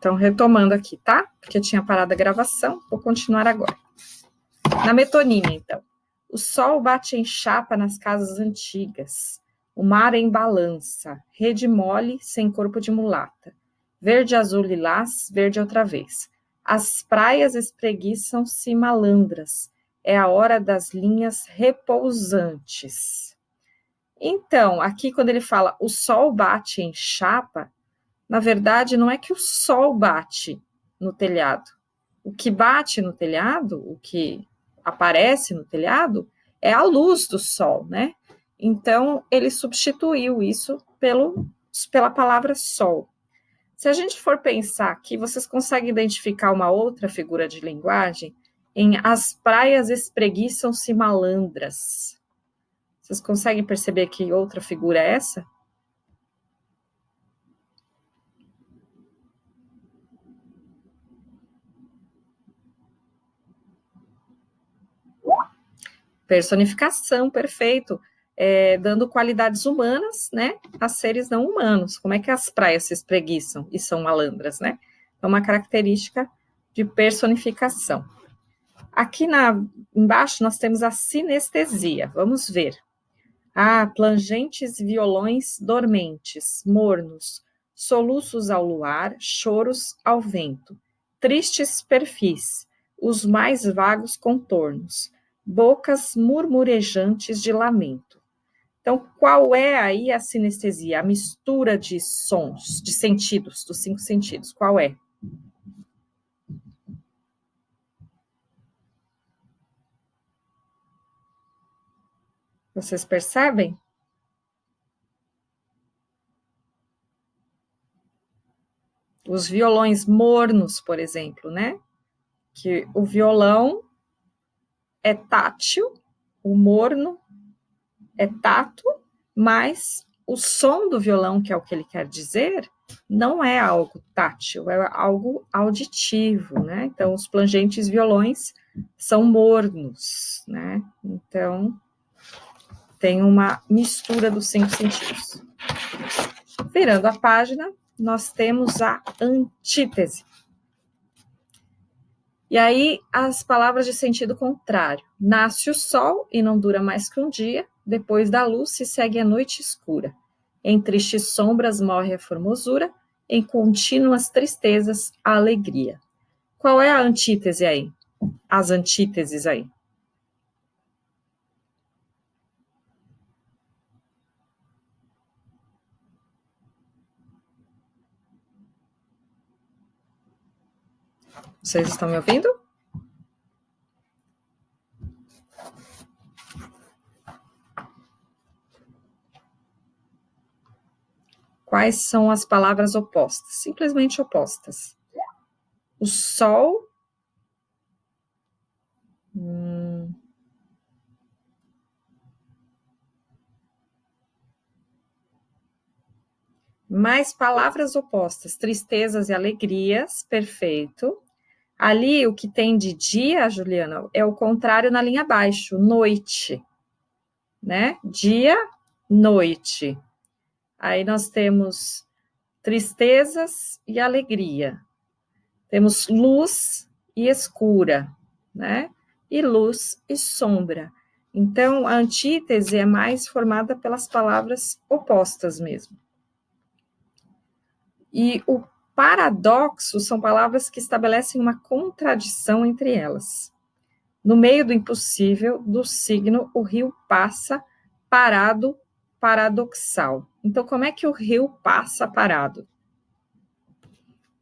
Então, retomando aqui, tá? Porque eu tinha parado a gravação, vou continuar agora. Na metonímia, então. O sol bate em chapa nas casas antigas. O mar em balança. Rede mole, sem corpo de mulata. Verde, azul, lilás, verde outra vez. As praias espreguiçam-se malandras. É a hora das linhas repousantes. Então, aqui quando ele fala o sol bate em chapa, na verdade, não é que o sol bate no telhado. O que bate no telhado, o que aparece no telhado, é a luz do sol, né? Então, ele substituiu isso pela palavra sol. Se a gente for pensar aqui, vocês conseguem identificar uma outra figura de linguagem em as praias espreguiçam-se malandras. Vocês conseguem perceber que outra figura é essa? Personificação, perfeito. Dando qualidades humanas, né, a seres não humanos. Como é que as praias se espreguiçam e são malandras, né? É uma característica de personificação. Aqui embaixo nós temos a sinestesia. Vamos ver. Plangentes violões dormentes, mornos, soluços ao luar, choros ao vento, tristes perfis, os mais vagos contornos, bocas murmurejantes de lamento. Então, qual é aí a sinestesia? A mistura de sons, de sentidos, dos 5 sentidos. Qual é? Vocês percebem? Os violões mornos, por exemplo, né? Que o violão é tátil, o morno é tato, mas o som do violão, que é o que ele quer dizer, não é algo tátil, é algo auditivo, né? Então, os plangentes violões são mornos, né? Então, tem uma mistura dos 5 sentidos. Virando a página, nós temos a antítese. E aí, as palavras de sentido contrário. Nasce o sol e não dura mais que um dia, depois da luz se segue a noite escura. Em tristes sombras morre a formosura, em contínuas tristezas a alegria. Qual é a antítese aí? As antíteses aí. Vocês estão me ouvindo? Quais são as palavras opostas? Simplesmente opostas. O sol. Mais palavras opostas. Tristezas e alegrias. Perfeito. Ali, o que tem de dia, Juliana, é o contrário na linha abaixo. Noite. Né? Dia, noite. Aí nós temos tristezas e alegria. Temos luz e escura, né? E luz e sombra. Então, a antítese é mais formada pelas palavras opostas mesmo. E o paradoxo são palavras que estabelecem uma contradição entre elas. No meio do impossível, do signo, o rio passa parado, paradoxal. Então, como é que o rio passa parado?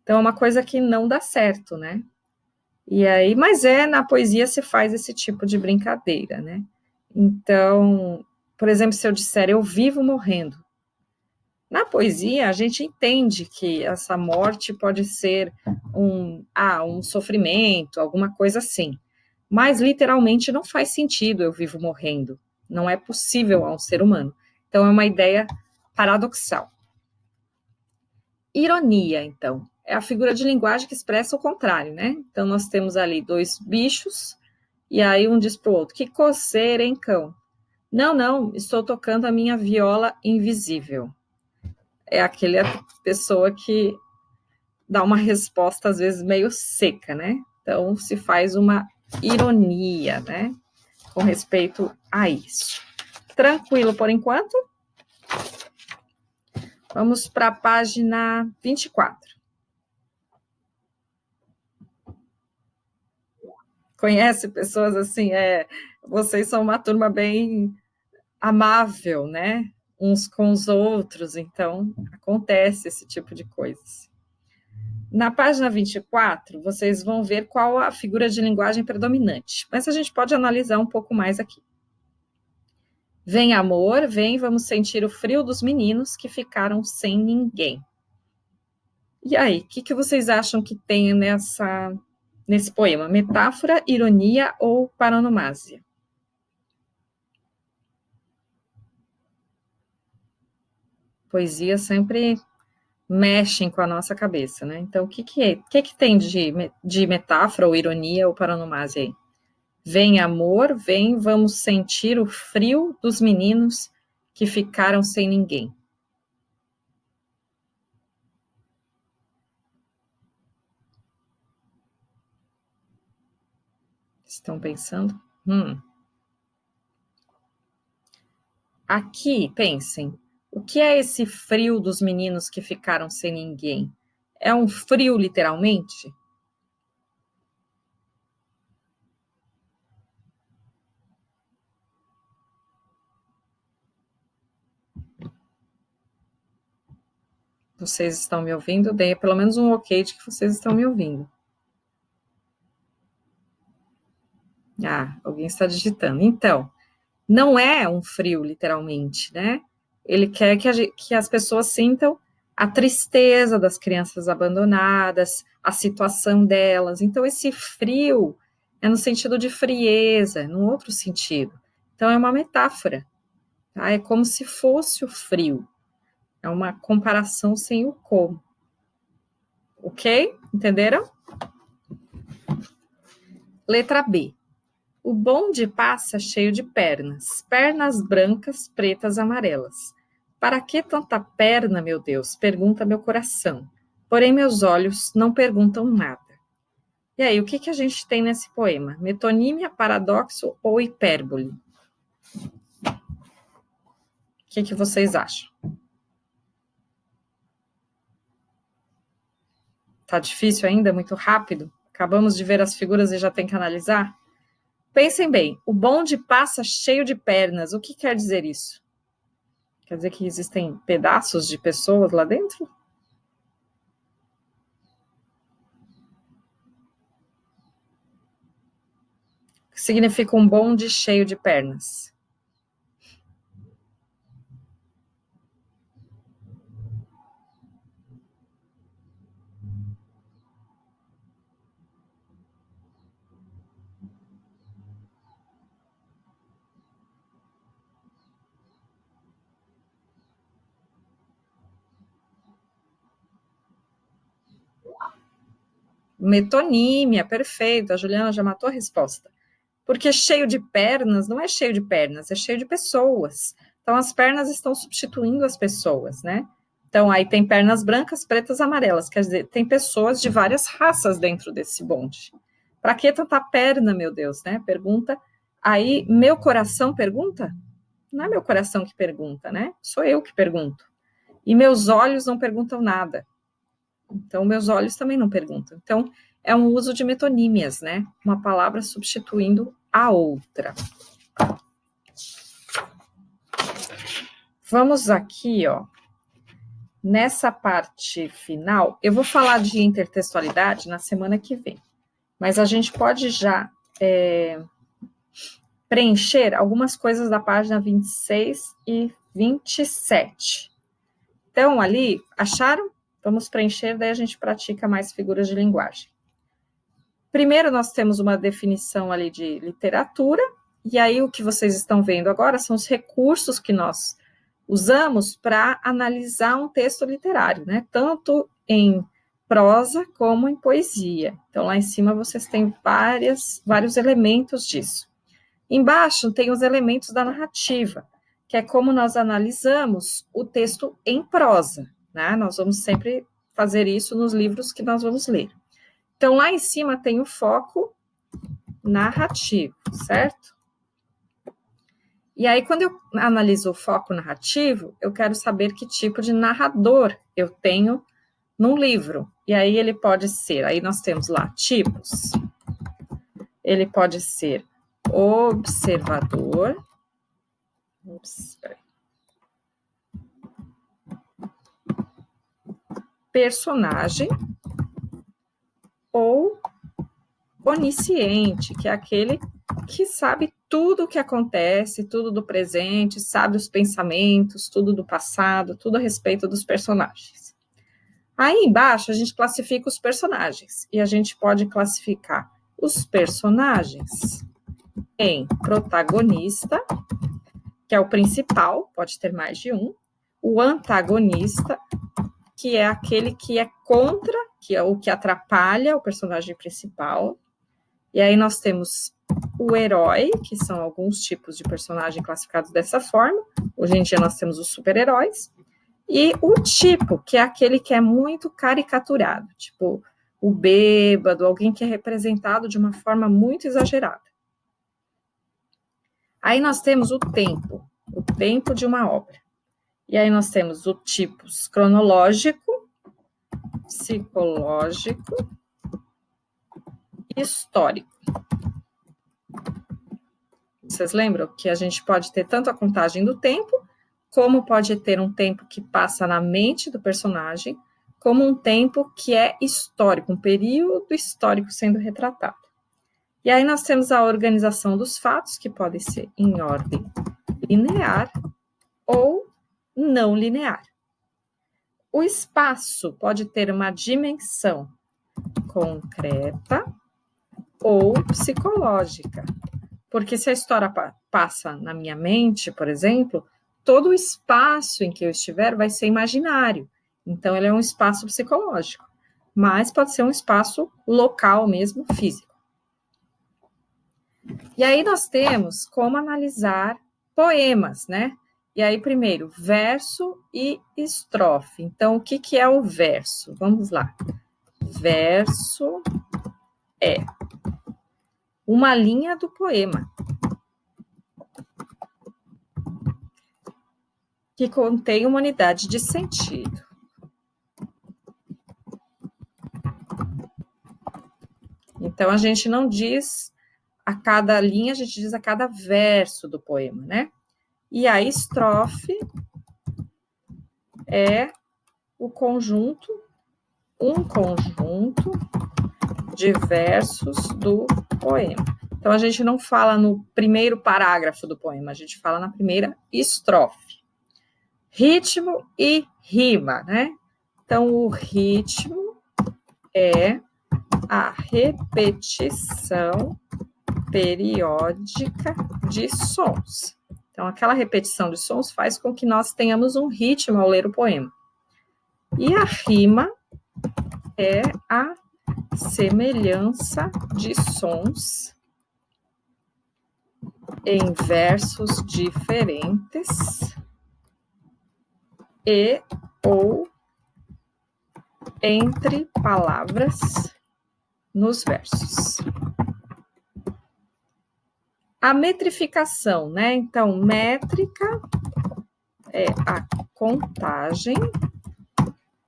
Então, é uma coisa que não dá certo, né? E aí, mas na poesia se faz esse tipo de brincadeira, né? Então, por exemplo, se eu disser eu vivo morrendo, na poesia a gente entende que essa morte pode ser um sofrimento, alguma coisa assim, mas literalmente não faz sentido eu vivo morrendo, não é possível a um ser humano. Então, é uma ideia paradoxal. Ironia, então, é a figura de linguagem que expressa o contrário, né? Então, nós temos ali 2 bichos, e aí um diz para o outro, que coceira, hein, cão? Não, estou tocando a minha viola invisível. É aquela pessoa que dar uma resposta, às vezes, meio seca, né? Então, se faz uma ironia, né? Com respeito a isso. Tranquilo por enquanto? Vamos para a página 24. Conhece pessoas assim? Vocês são uma turma bem amável, né? Uns com os outros, então acontece esse tipo de coisas. Na página 24, vocês vão ver qual a figura de linguagem predominante, mas a gente pode analisar um pouco mais aqui. Vem amor, vem, vamos sentir o frio dos meninos que ficaram sem ninguém. E aí, o que vocês acham que tem nesse poema? Metáfora, ironia ou paronomásia? Poesia sempre mexem com a nossa cabeça, né? Então, o que tem de metáfora ou ironia ou paronomásia aí? Vem amor, vem, vamos sentir o frio dos meninos que ficaram sem ninguém. Estão pensando? Aqui, pensem, o que é esse frio dos meninos que ficaram sem ninguém? É um frio, literalmente? Vocês estão me ouvindo? Dê pelo menos um ok de que vocês estão me ouvindo. Alguém está digitando. Então, não é um frio, literalmente, né? Ele quer que as pessoas sintam a tristeza das crianças abandonadas, a situação delas. Então, esse frio é no sentido de frieza, num outro sentido. Então, é uma metáfora, tá? É como se fosse o frio. É uma comparação sem o como. Ok? Entenderam? Letra B. O bonde passa cheio de pernas, pernas brancas, pretas, amarelas. Para que tanta perna, meu Deus? Pergunta meu coração. Porém, meus olhos não perguntam nada. E aí, o que a gente tem nesse poema? Metonímia, paradoxo ou hipérbole? O que vocês acham? Tá difícil ainda? Muito rápido? Acabamos de ver as figuras e já tem que analisar? Pensem bem, o bonde passa cheio de pernas. O que quer dizer isso? Quer dizer que existem pedaços de pessoas lá dentro? O que significa um bonde cheio de pernas? Metonímia, perfeito. A Juliana já matou a resposta. Porque cheio de pernas não é cheio de pernas, é cheio de pessoas. Então, as pernas estão substituindo as pessoas, né? Então, aí tem pernas brancas, pretas, amarelas. Quer dizer, tem pessoas de várias raças dentro desse bonde. Para que tanta perna, meu Deus, né? Pergunta. Aí, meu coração pergunta? Não é meu coração que pergunta, né? Sou eu que pergunto. E meus olhos não perguntam nada. Então, meus olhos também não perguntam. Então, é um uso de metonímias, né? Uma palavra substituindo a outra. Vamos aqui, ó. Nessa parte final, eu vou falar de intertextualidade na semana que vem, mas a gente pode já preencher algumas coisas da página 26 e 27. Então, ali, acharam? Vamos preencher, daí a gente pratica mais figuras de linguagem. Primeiro, nós temos uma definição ali de literatura, e aí o que vocês estão vendo agora são os recursos que nós usamos para analisar um texto literário, né? Tanto em prosa como em poesia. Então, lá em cima vocês têm vários elementos disso. Embaixo tem os elementos da narrativa, que é como nós analisamos o texto em prosa, né? Nós vamos sempre fazer isso nos livros que nós vamos ler. Então, lá em cima tem o foco narrativo, certo? E aí, quando eu analiso o foco narrativo, eu quero saber que tipo de narrador eu tenho num livro. E aí ele pode ser, aí nós temos lá tipos. Ele pode ser observador. Personagem ou onisciente, que é aquele que sabe tudo o que acontece, tudo do presente, sabe os pensamentos, tudo do passado, tudo a respeito dos personagens. Aí embaixo a gente classifica os personagens, e a gente pode classificar os personagens em protagonista, que é o principal, pode ter mais de um, o antagonista, que é aquele que é contra, que é o que atrapalha o personagem principal. E aí nós temos o herói, que são alguns tipos de personagem classificados dessa forma. Hoje em dia nós temos os super-heróis. E o tipo, que é aquele que é muito caricaturado, tipo o bêbado, alguém que é representado de uma forma muito exagerada. Aí nós temos o tempo de uma obra. E aí nós temos o tipos cronológico, psicológico e histórico. Vocês lembram que a gente pode ter tanto a contagem do tempo, como pode ter um tempo que passa na mente do personagem, como um tempo que é histórico, um período histórico sendo retratado. E aí nós temos a organização dos fatos, que pode ser em ordem linear ou não linear. O espaço pode ter uma dimensão concreta ou psicológica, porque se a história passa na minha mente, por exemplo, todo o espaço em que eu estiver vai ser imaginário, então ele é um espaço psicológico, mas pode ser um espaço local mesmo, físico. E aí nós temos como analisar poemas, né? E aí, primeiro, verso e estrofe. Então, o que é o verso? Vamos lá. Verso é uma linha do poema que contém uma unidade de sentido. Então, a gente não diz a cada linha, a gente diz a cada verso do poema, né? E a estrofe é um conjunto de versos do poema. Então, a gente não fala no primeiro parágrafo do poema, a gente fala na primeira estrofe. Ritmo e rima, né? Então, o ritmo é a repetição periódica de sons. Então, aquela repetição de sons faz com que nós tenhamos um ritmo ao ler o poema. E a rima é a semelhança de sons em versos diferentes e ou entre palavras nos versos. A metrificação, né? Então, métrica é a contagem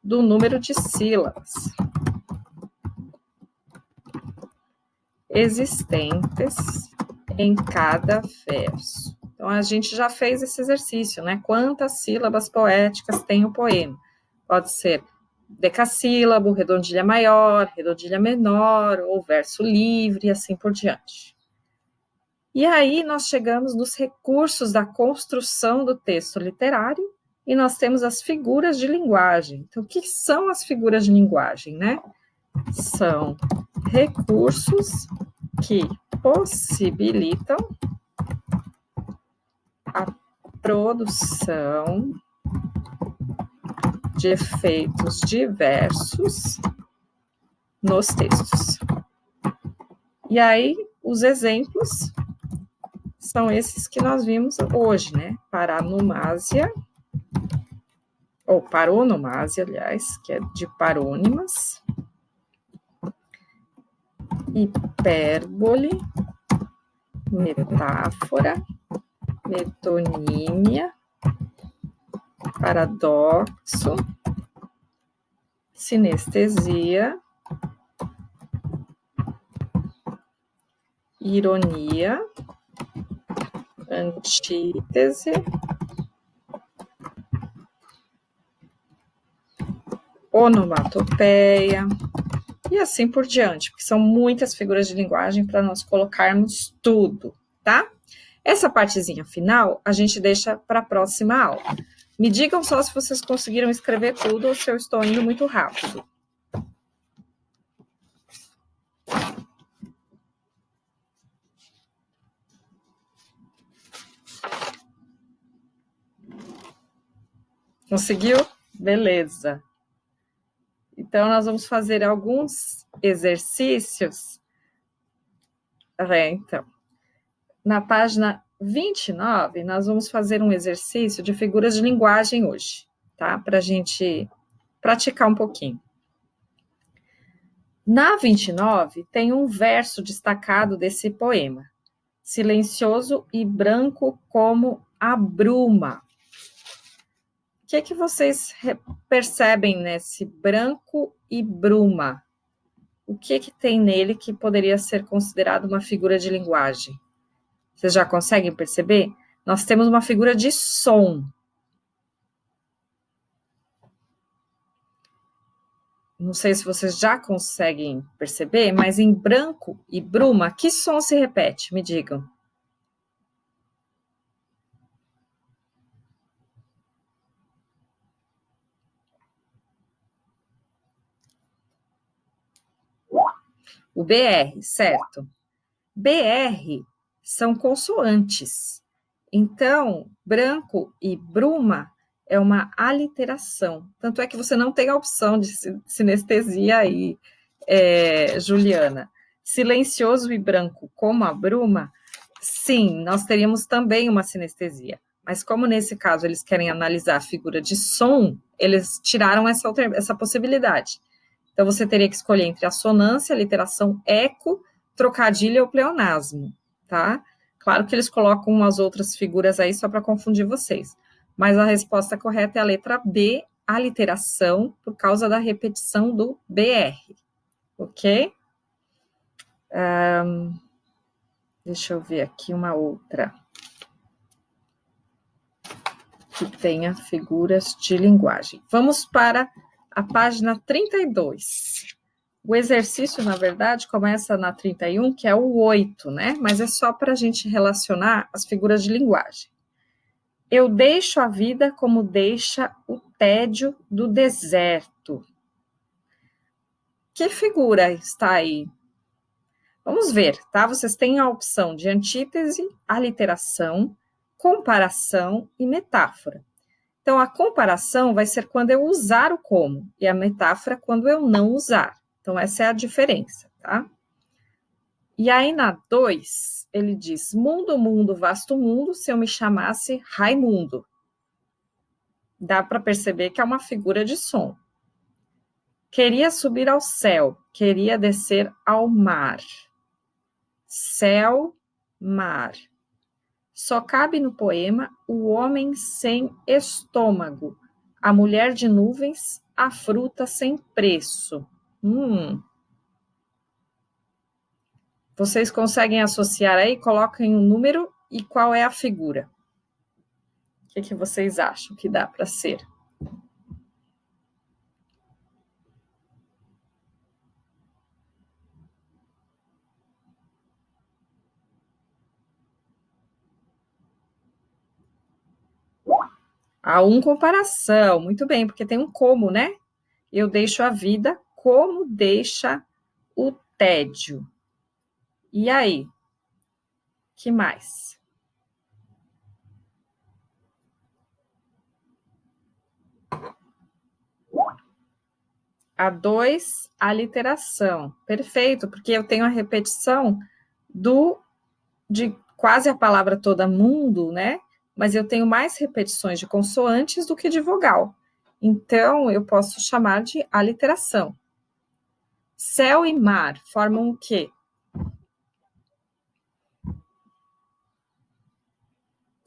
do número de sílabas existentes em cada verso. Então, a gente já fez esse exercício, né? Quantas sílabas poéticas tem o poema? Pode ser decassílabo, redondilha maior, redondilha menor, ou verso livre, e assim por diante. E aí nós chegamos nos recursos da construção do texto literário e nós temos as figuras de linguagem. Então, o que são as figuras de linguagem, né? São recursos que possibilitam a produção de efeitos diversos nos textos. E aí, os exemplos são esses que nós vimos hoje, né? Paranumásia, ou paronomase, aliás, que é de parônimas, hipérbole, metáfora, metonímia, paradoxo, sinestesia, ironia, antítese, onomatopeia, e assim por diante, porque são muitas figuras de linguagem para nós colocarmos tudo, tá? Essa partezinha final a gente deixa para a próxima aula. Me digam só se vocês conseguiram escrever tudo ou se eu estou indo muito rápido. Conseguiu? Beleza. Então, nós vamos fazer alguns exercícios. Então, na página 29, nós vamos fazer um exercício de figuras de linguagem hoje, tá? Para a gente praticar um pouquinho. Na 29, tem um verso destacado desse poema. Silencioso e branco como a bruma. O que vocês percebem nesse branco e bruma? O que tem nele que poderia ser considerado uma figura de linguagem? Vocês já conseguem perceber? Nós temos uma figura de som. Não sei se vocês já conseguem perceber, mas em branco e bruma, que som se repete? Me digam. O BR, certo? BR são consoantes. Então, branco e bruma é uma aliteração. Tanto é que você não tem a opção de sinestesia aí, Juliana. Silencioso e branco como a bruma, sim, nós teríamos também uma sinestesia. Mas como nesse caso eles querem analisar a figura de som, eles tiraram essa possibilidade. Então, você teria que escolher entre assonância, literação eco, trocadilho ou pleonasmo, tá? Claro que eles colocam umas outras figuras aí só para confundir vocês. Mas a resposta correta é a letra B, aliteração, por causa da repetição do BR, ok? Deixa eu ver aqui uma outra que tenha figuras de linguagem. Vamos para a página 32. O exercício, na verdade, começa na 31, que é o 8, né? Mas é só para a gente relacionar as figuras de linguagem. Eu deixo a vida como deixa o tédio do deserto. Que figura está aí? Vamos ver, tá? Vocês têm a opção de antítese, aliteração, comparação e metáfora. Então, a comparação vai ser quando eu usar o como, e a metáfora quando eu não usar. Então, essa é a diferença, tá? E aí, na 2, ele diz, mundo, mundo, vasto mundo, se eu me chamasse Raimundo. Dá para perceber que é uma figura de som. Queria subir ao céu, queria descer ao mar. Céu, mar. Só cabe no poema o homem sem estômago, a mulher de nuvens, a fruta sem preço. Vocês conseguem associar aí? Coloquem um número e qual é a figura. O que vocês acham que dá para ser? A comparação, muito bem, porque tem um como, né? Eu deixo a vida como deixa o tédio. E aí? Que mais? A 2, aliteração. Perfeito, porque eu tenho a repetição de quase a palavra toda mundo, né? Mas eu tenho mais repetições de consoantes do que de vogal. Então, eu posso chamar de aliteração. Céu e mar formam o quê?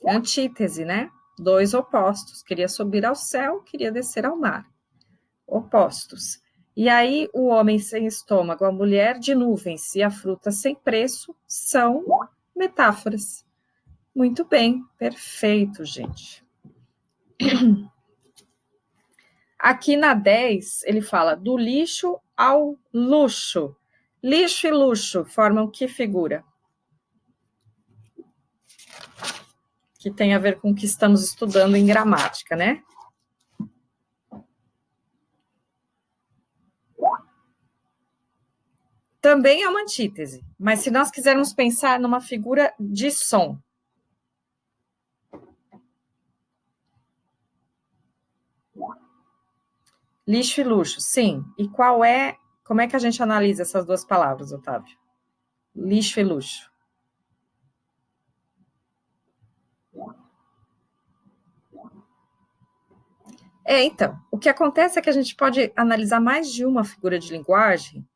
Antítese, né? Dois opostos. Queria subir ao céu, queria descer ao mar. Opostos. E aí, o homem sem estômago, a mulher de nuvens e a fruta sem preço são metáforas. Muito bem, perfeito, gente. Aqui na 10, ele fala do lixo ao luxo. Lixo e luxo formam que figura? Que tem a ver com o que estamos estudando em gramática, né? Também é uma antítese, mas se nós quisermos pensar numa figura de som. Lixo e luxo, sim. E como é que a gente analisa essas duas palavras, Otávio? Lixo e luxo. Então, o que acontece é que a gente pode analisar mais de uma figura de linguagem.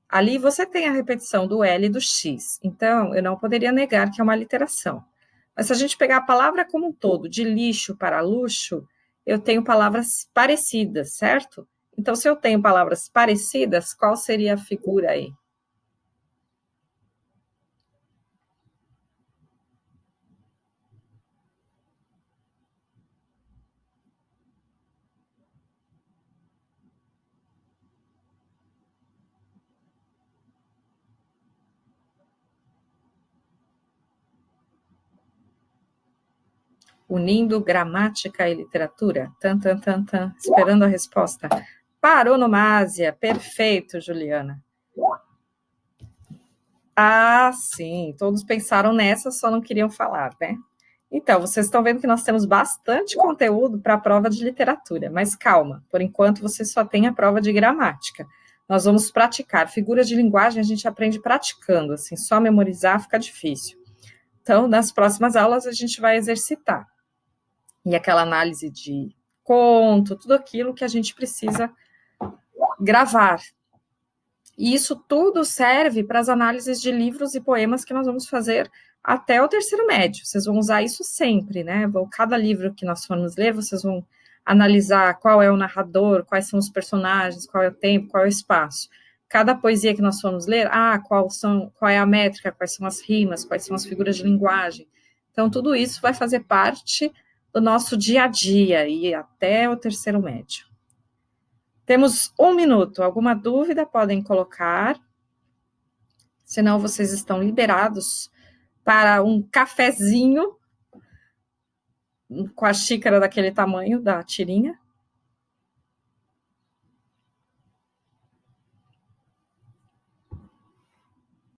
Ali você tem a repetição do L e do X, então eu não poderia negar que é uma literação. Mas se a gente pegar a palavra como um todo, de lixo para luxo, eu tenho palavras parecidas, certo? Então, se eu tenho palavras parecidas, qual seria a figura aí? Unindo gramática e literatura? Tan, tan, tan, tan. Esperando a resposta. Paronomásia. Perfeito, Juliana. Ah, sim. Todos pensaram nessa, só não queriam falar, né? Então, vocês estão vendo que nós temos bastante conteúdo para a prova de literatura, mas calma, por enquanto você só tem a prova de gramática. Nós vamos praticar. Figuras de linguagem a gente aprende praticando, assim, só memorizar fica difícil. Então, nas próximas aulas a gente vai exercitar. E aquela análise de conto, tudo aquilo que a gente precisa gravar. E isso tudo serve para as análises de livros e poemas que nós vamos fazer até o terceiro médio. Vocês vão usar isso sempre, né? Cada livro que nós formos ler, vocês vão analisar qual é o narrador, quais são os personagens, qual é o tempo, qual é o espaço. Cada poesia que nós formos ler, qual é a métrica, quais são as rimas, quais são as figuras de linguagem. Então, tudo isso vai fazer parte do nosso dia a dia e até o terceiro médio. Temos 1 minuto. Alguma dúvida podem colocar. Senão, vocês estão liberados para um cafezinho com a xícara daquele tamanho da tirinha.